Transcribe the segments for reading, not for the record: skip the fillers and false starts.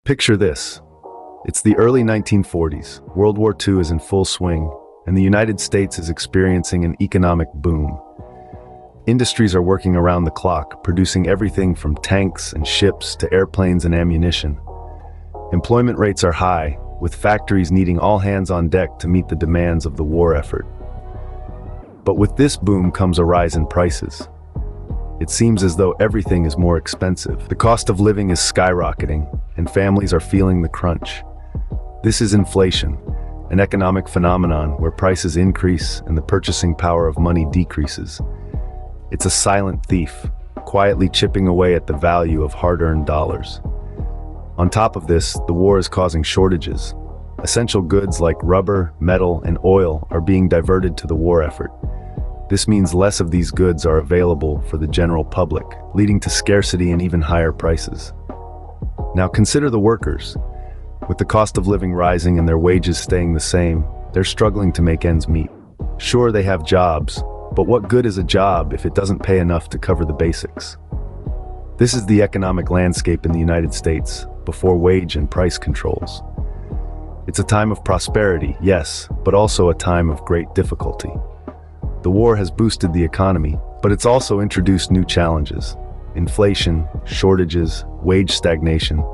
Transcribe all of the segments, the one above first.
Picture this. It's the early 1940s. World War II is in full swing, and the United States is experiencing an economic boom. Industries are working around the clock, producing everything from tanks and ships to airplanes and ammunition. Employment rates are high, with factories needing all hands on deck to meet the demands of the war effort. But with this boom comes a rise in prices. It seems as though everything is more expensive. The cost of living is skyrocketing, and families are feeling the crunch. This is inflation, an economic phenomenon where prices increase and the purchasing power of money decreases. It's a silent thief, quietly chipping away at the value of hard-earned dollars. On top of this, the war is causing shortages. Essential goods like rubber, metal, and oil are being diverted to the war effort. This means less of these goods are available for the general public, leading to scarcity and even higher prices. Now consider the workers. With the cost of living rising and their wages staying the same, they're struggling to make ends meet. Sure, they have jobs, but what good is a job if it doesn't pay enough to cover the basics? This is the economic landscape in the United States before wage and price controls. It's a time of prosperity, yes, but also a time of great difficulty. The war has boosted the economy, but it's also introduced new challenges. Inflation, shortages, wage stagnation.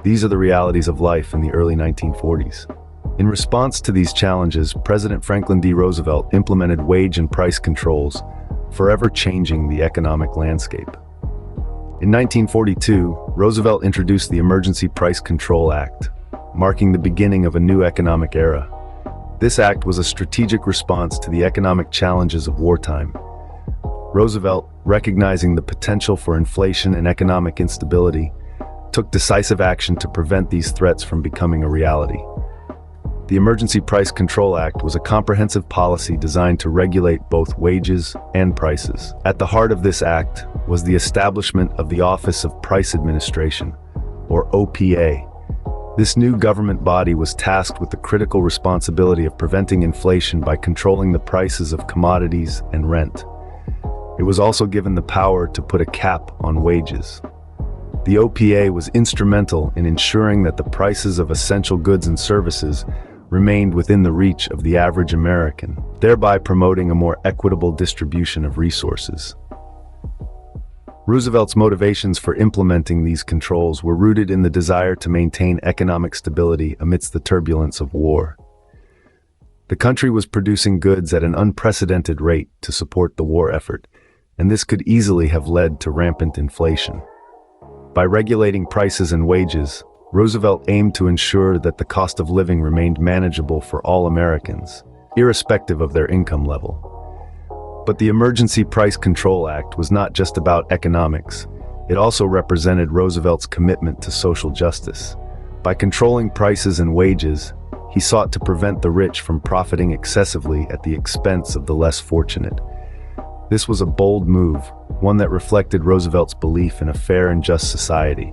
These are the realities of life in the early 1940s. In response to these challenges, President Franklin D. Roosevelt implemented wage and price controls, forever changing the economic landscape. In 1942, Roosevelt introduced the Emergency Price Control Act, marking the beginning of a new economic era. This act was a strategic response to the economic challenges of wartime. Roosevelt, recognizing the potential for inflation and economic instability, took decisive action to prevent these threats from becoming a reality. The Emergency Price Control Act was a comprehensive policy designed to regulate both wages and prices. At the heart of this act was the establishment of the Office of Price Administration, or OPA. This new government body was tasked with the critical responsibility of preventing inflation by controlling the prices of commodities and rent. It was also given the power to put a cap on wages. The OPA was instrumental in ensuring that the prices of essential goods and services remained within the reach of the average American, thereby promoting a more equitable distribution of resources. Roosevelt's motivations for implementing these controls were rooted in the desire to maintain economic stability amidst the turbulence of war. The country was producing goods at an unprecedented rate to support the war effort, and this could easily have led to rampant inflation. By regulating prices and wages, Roosevelt aimed to ensure that the cost of living remained manageable for all Americans, irrespective of their income level. But the Emergency Price Control Act was not just about economics. It also represented Roosevelt's commitment to social justice. By controlling prices and wages, he sought to prevent the rich from profiting excessively at the expense of the less fortunate. This was a bold move, one that reflected Roosevelt's belief in a fair and just society.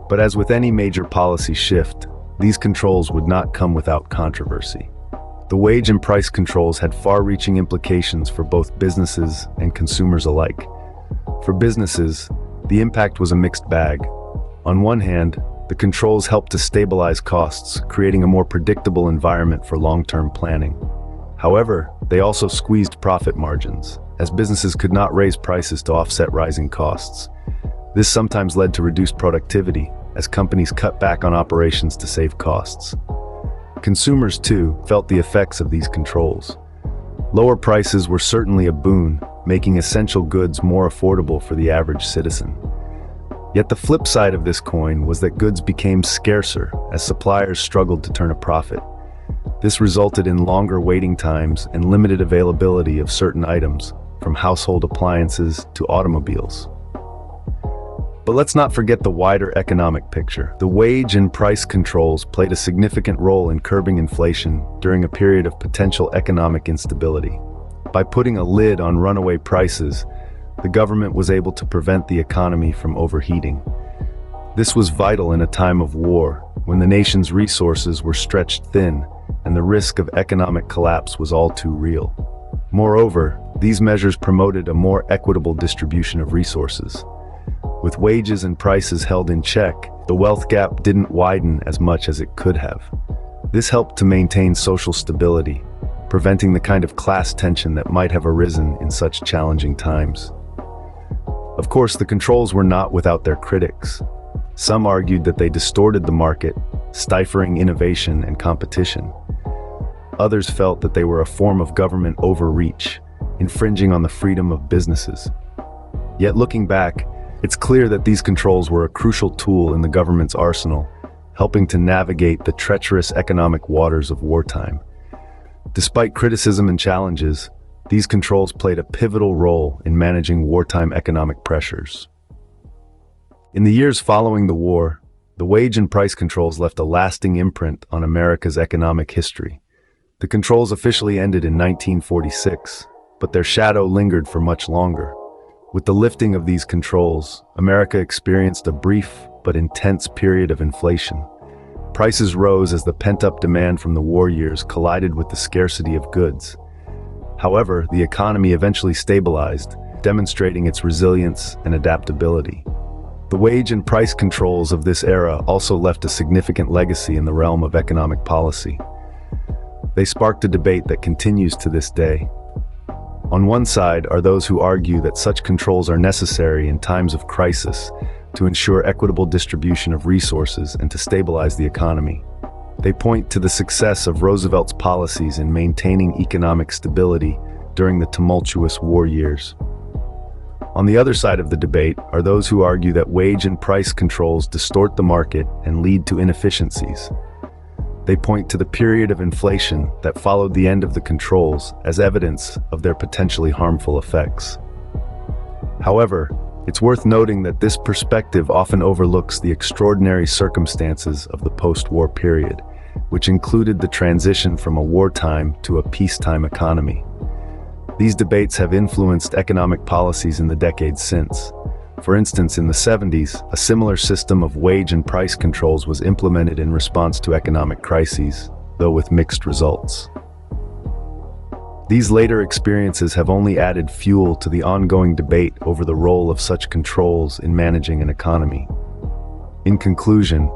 But as with any major policy shift, these controls would not come without controversy. The wage and price controls had far-reaching implications for both businesses and consumers alike. For businesses, the impact was a mixed bag. On one hand, the controls helped to stabilize costs, creating a more predictable environment for long-term planning. However, they also squeezed profit margins, as businesses could not raise prices to offset rising costs. This sometimes led to reduced productivity, as companies cut back on operations to save costs. Consumers, too, felt the effects of these controls. Lower prices were certainly a boon, making essential goods more affordable for the average citizen. Yet the flip side of this coin was that goods became scarcer as suppliers struggled to turn a profit. This resulted in longer waiting times and limited availability of certain items, from household appliances to automobiles. But let's not forget the wider economic picture. The wage and price controls played a significant role in curbing inflation during a period of potential economic instability. By putting a lid on runaway prices, the government was able to prevent the economy from overheating. This was vital in a time of war, when the nation's resources were stretched thin and the risk of economic collapse was all too real. Moreover, these measures promoted a more equitable distribution of resources. With wages and prices held in check, The wealth gap didn't widen as much as it could have. This helped to maintain social stability, preventing the kind of class tension that might have arisen in such challenging times. Of course, the controls were not without their critics. Some argued that they distorted the market, stifling innovation and competition. Others felt that they were a form of government overreach, infringing on the freedom of businesses. Yet looking back, it's clear that these controls were a crucial tool in the government's arsenal, helping to navigate the treacherous economic waters of wartime. Despite criticism and challenges, these controls played a pivotal role in managing wartime economic pressures. In the years following the war, the wage and price controls left a lasting imprint on America's economic history. The controls officially ended in 1946, but their shadow lingered for much longer. With the lifting of these controls, America experienced a brief but intense period of inflation. Prices rose as the pent-up demand from the war years collided with the scarcity of goods. However, the economy eventually stabilized, demonstrating its resilience and adaptability. The wage and price controls of this era also left a significant legacy in the realm of economic policy. They sparked a debate that continues to this day. On one side are those who argue that such controls are necessary in times of crisis to ensure equitable distribution of resources and to stabilize the economy. They point to the success of Roosevelt's policies in maintaining economic stability during the tumultuous war years. On the other side of the debate are those who argue that wage and price controls distort the market and lead to inefficiencies. They point to the period of inflation that followed the end of the controls as evidence of their potentially harmful effects. However, it's worth noting that this perspective often overlooks the extraordinary circumstances of the post-war period, which included the transition from a wartime to a peacetime economy. These debates have influenced economic policies in the decades since. For instance, in the 70s, a similar system of wage and price controls was implemented in response to economic crises, though with mixed results. These later experiences have only added fuel to the ongoing debate over the role of such controls in managing an economy. In conclusion,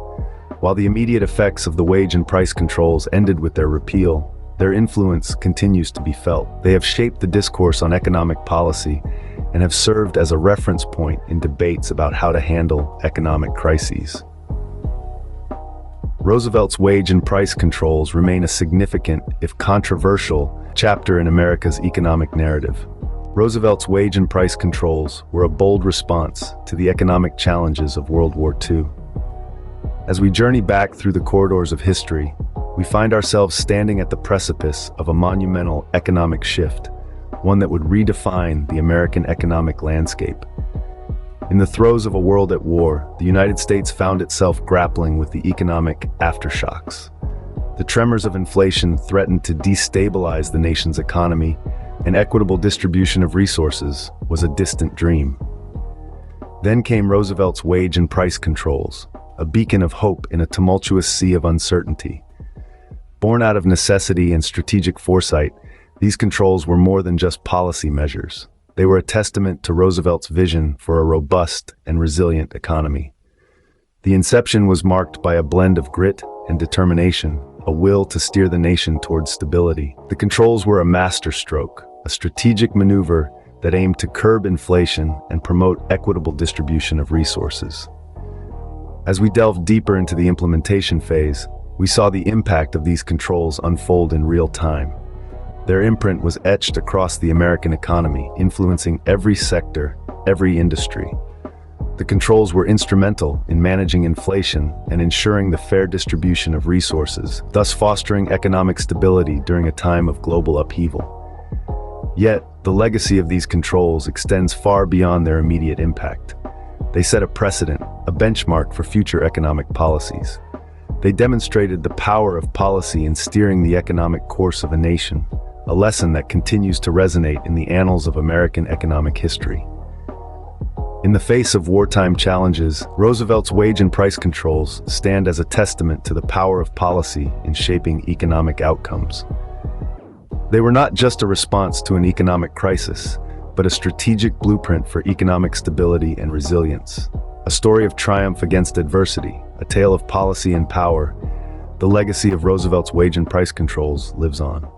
while the immediate effects of the wage and price controls ended with their repeal, their influence continues to be felt. They have shaped the discourse on economic policy and have served as a reference point in debates about how to handle economic crises. Roosevelt's wage and price controls remain a significant, if controversial, chapter in America's economic narrative. Roosevelt's wage and price controls were a bold response to the economic challenges of World War II. As we journey back through the corridors of history, we find ourselves standing at the precipice of a monumental economic shift, one that would redefine the American economic landscape. In the throes of a world at war, the United States found itself grappling with the economic aftershocks. The tremors of inflation threatened to destabilize the nation's economy, and equitable distribution of resources was a distant dream. Then came Roosevelt's wage and price controls, a beacon of hope in a tumultuous sea of uncertainty. Born out of necessity and strategic foresight, these controls were more than just policy measures. They were a testament to Roosevelt's vision for a robust and resilient economy. The inception was marked by a blend of grit and determination, a will to steer the nation towards stability. The controls were a masterstroke, a strategic maneuver that aimed to curb inflation and promote equitable distribution of resources. As we delved deeper into the implementation phase, we saw the impact of these controls unfold in real time. Their imprint was etched across the American economy, influencing every sector, every industry. The controls were instrumental in managing inflation and ensuring the fair distribution of resources, thus fostering economic stability during a time of global upheaval. Yet, the legacy of these controls extends far beyond their immediate impact. They set a precedent, a benchmark for future economic policies. They demonstrated the power of policy in steering the economic course of a nation, a lesson that continues to resonate in the annals of American economic history. In the face of wartime challenges, Roosevelt's wage and price controls stand as a testament to the power of policy in shaping economic outcomes. They were not just a response to an economic crisis, but a strategic blueprint for economic stability and resilience, A story of triumph against adversity, a tale of policy and power. The legacy of Roosevelt's wage and price controls lives on.